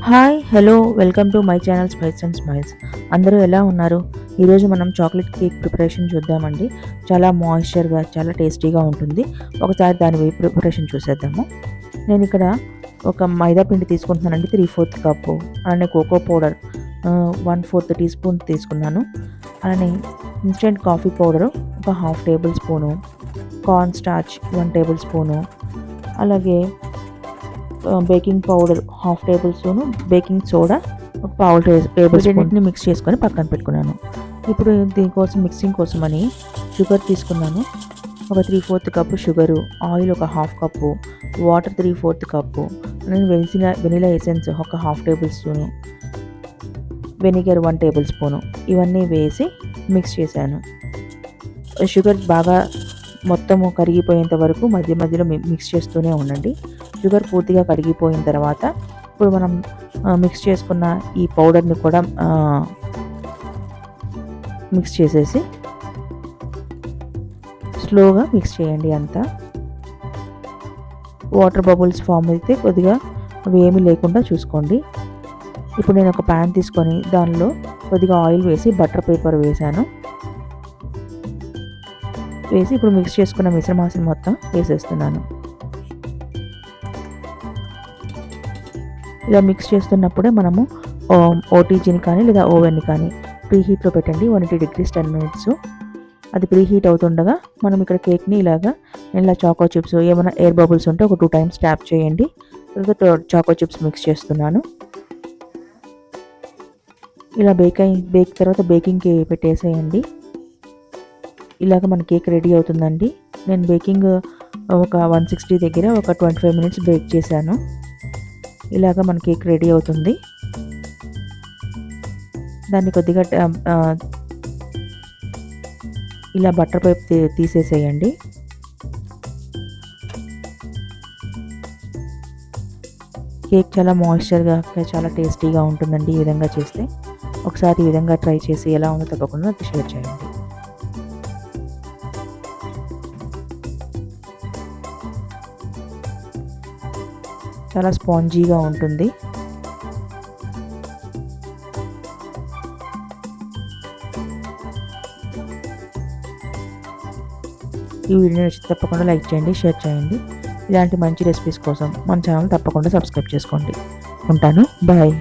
Hi hello welcome to my channel spice and smiles. అందరూ ఎలా ఉన్నారు? ఈరోజు మనం చాక్లెట్ కేక్ ప్రిపరేషన్ చూద్దామండి. చాలా మాయిశ్చర్గా చాలా టేస్టీగా ఉంటుంది. ఒకసారి దాని ప్రిపరేషన్ చూసేద్దాము. నేను ఇక్కడ ఒక మైదా పిండి తీసుకుంటున్నానండి, 3/4 కప్పు. అలానే కోకో పౌడర్ 1/4 టీ స్పూన్ తీసుకున్నాను. అలానే ఇన్స్టెంట్ కాఫీ పౌడరు ఒక 1/2 table spoon, corn starch 1 table spoon, అలాగే baking powder 1/2 table spoon, baking soda ఒక 1/2 టేబుల్ స్పూన్ని మిక్స్ చేసుకొని పక్కన పెట్టుకున్నాను. ఇప్పుడు దీనికోసం మిక్సింగ్ కోసమని షుగర్ తీసుకున్నాను. ఒక 3/4 కప్పు షుగరు, ఆయిల్ ఒక 1/2 కప్పు, వాటర్ 3/4 కప్పు, నేను వెనిలా ఎసెన్స్ ఒక 1/2 table spoon, vinegar 1 table spoon ఇవన్నీ వేసి మిక్స్ చేశాను. షుగర్ బాగా మొత్తము కరిగిపోయేంత వరకు మధ్య మధ్యలో మిక్స్ చేస్తూనే ఉండండి. షుగర్ పూర్తిగా కరిగిపోయిన తర్వాత ఇప్పుడు మనం మిక్స్ చేసుకున్న ఈ పౌడర్ని కూడా మిక్స్ చేసేసి స్లోగా మిక్స్ చేయండి. అంతా వాటర్ బబుల్స్ ఫామ్ అయితే కొద్దిగా అవి ఏమీ లేకుండా చూసుకోండి. ఇప్పుడు నేను ఒక ప్యాన్ తీసుకొని దానిలో కొద్దిగా ఆయిల్ వేసి బటర్ పేపర్ వేసాను. వేసి ఇప్పుడు మిక్స్ చేసుకున్న మిశ్రమాన్ని మొత్తం వేసేస్తున్నాను. ఇలా మిక్స్ చేస్తున్నప్పుడే మనము ఓటీజీని కానీ లేదా ఓవెన్ని కానీ ప్రీహీట్లో పెట్టండి. 180 degrees 10 minutes. అది ప్రీహీట్ అవుతుండగా మనం ఇక్కడ కేక్ని ఇలా చాకో చిప్స్ ఏమైనా ఎయిర్ బబుల్స్ ఉంటే ఒక 2 times ట్యాప్ చేయండి. తర్వాత చాకో చిప్స్ మిక్స్ చేస్తున్నాను. ఇలా తర్వాత బేకింగ్కి పెట్టేసేయండి. ఇలాగ మన కేక్ రెడీ అవుతుందండి. నేను బేకింగ్ ఒక 160 దగ్గర ఒక 25 minutes బేక్ చేశాను. ఇలాగ మన కేక్ రెడీ అవుతుంది. దాన్ని కొద్దిగా ఇలా బటర్ పైప్ తీసేసేయండి. కేక్ చాలా మాయిశ్చర్గా చాలా టేస్టీగా ఉంటుందండి ఈ విధంగా చేస్తే. ఒకసారి ఈ విధంగా ట్రై చేసి ఎలా ఉందో తప్పకుండా షేర్ చేయండి. చాలా స్పాంజీగా ఉంటుంది. ఈ వీడియో నచ్చితే తప్పకుండా లైక్ చేయండి, షేర్ చేయండి. ఇలాంటి మంచి రెసిపీస్ కోసం మన ఛానల్ తప్పకుండా సబ్స్క్రైబ్ చేసుకోండి. ఉంటాను, బాయ్.